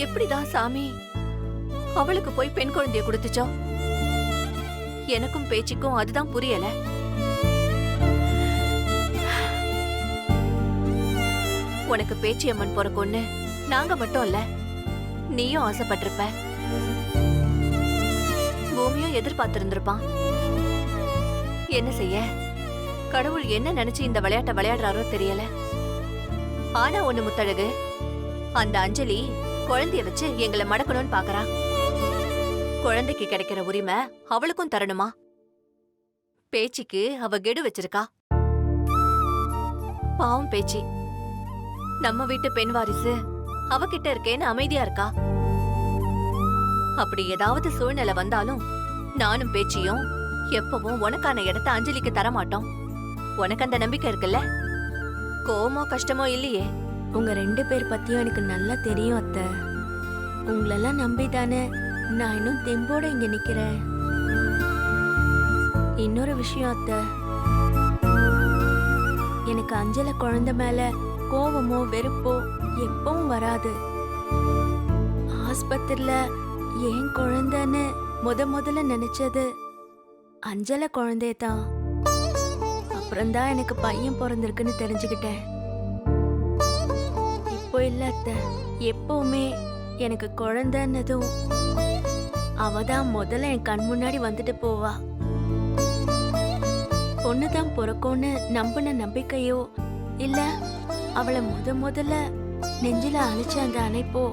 எப்படிதான் சாமி அவளுக்கு போய் பெண் குழந்தைய கொடுத்துச்சோ? எனக்கும் பேச்சுக்கும் அதுதான் புரியல. உனக்கு பேச்சியம்மன் பிறக்கும்னு நாங்க மட்டும் இல்ல, நீயும் ஆசைப்பட்டிருப்ப, பூமியும் எதிர்பார்த்திருந்திருப்பான். என்ன செய்ய, கடவுள் என்ன நினைச்சு இந்த விளையாட்டை விளையாடுறாரோ தெரியல. ஆனா ஒண்ணு முத்தழகு, அந்த அஞ்சலி குழந்தைய வச்சு எங்களை மடக்கணும்னு பாக்குறா. குழந்தைக்கு கிடைக்கிற உரிமை அவளுக்கும் தரணுமா? பேச்சிக்கு அவ கெடு வச்சிருக்கா. பாவம் பேச்சி, நம்ம வீட்டு பெண் வாரிசு அவகிட்ட இருக்கேன்னு அமைதியா இருக்கா. அப்படி ஏதாவது சூழ்நிலை வந்தாலும் நானும் பேச்சியும் எப்பவும் உனக்கான இடத்த அஞ்சலிக்கு தரமாட்டோம். உனக்கு அந்த நம்பிக்கை இருக்குல்ல? கோவமோ கஷ்டமோ இல்லையே? உங்க 2 பேர் பத்தியும் எனக்கு நல்லா தெரியும் அத்தை. உங்களெல்லாம் நம்பிதானே நான் இன்னும் தெம்போட இங்க நிக்கிறேன். இன்னொரு விஷயம் அத்தை, எனக்கு அஞ்சல குழந்தை மேல கோவமோ வெறுப்போ எப்பவும் வராது. ஆஸ்பத்திரியில ஏன் குழந்தைன்னு முதல்ல நினைச்சது அஞ்சல குழந்தையதான். அப்புறம்தான் எனக்கு பையன் பிறந்திருக்குன்னு தெரிஞ்சுக்கிட்டேன். இப்போ இல்ல அத்தை, எப்பவுமே எனக்கு குழந்தைன்னதும் அவதான் முதல்ல என் கண் முன்னாடி வந்துட்டு போவா. பொண்ணுதான் பிறக்கும்னு நம்பின நம்பிக்கையோ இல்ல அவளை முதல்ல நெஞ்சில அணைச்ச அந்த அணைப்போ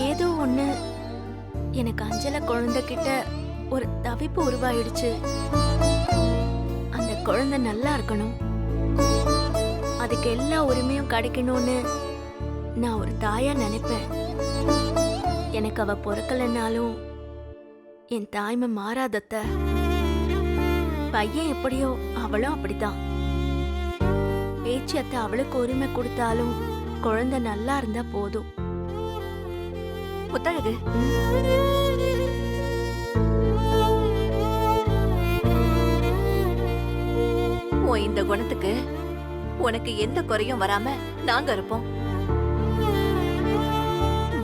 ஏதோ ஒண்ணு எனக்கு அஞ்சல குழந்தைகிட்ட ஒரு தவிப்பு உருவாயிடுச்சு. அந்த குழந்தை நல்லா இருக்கணும், அதுக்கு எல்லா உரிமையும் கிடைக்கணும்னு நான் ஒரு தாயா நினைப்பேன். எனக்கு அவ பொறுக்கலனாலும் என் தாய்மை மாறாதத்த. பையன் எப்படியோ அவளும் அப்படித்தான். பேச்சியத்தை அவளுக்கு உரிமை கொடுத்தாலும் குழந்தை நல்லா இருந்தா போதும். முத்தழகு, உன் இந்த குணத்துக்கு உனக்கு எந்த குறையும் வராம நாங்க இருப்போம்.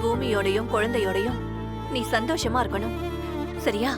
பூமியோடையும் குழந்தையோடையும் நீ சந்தோஷமா இருக்கணும், சரியா?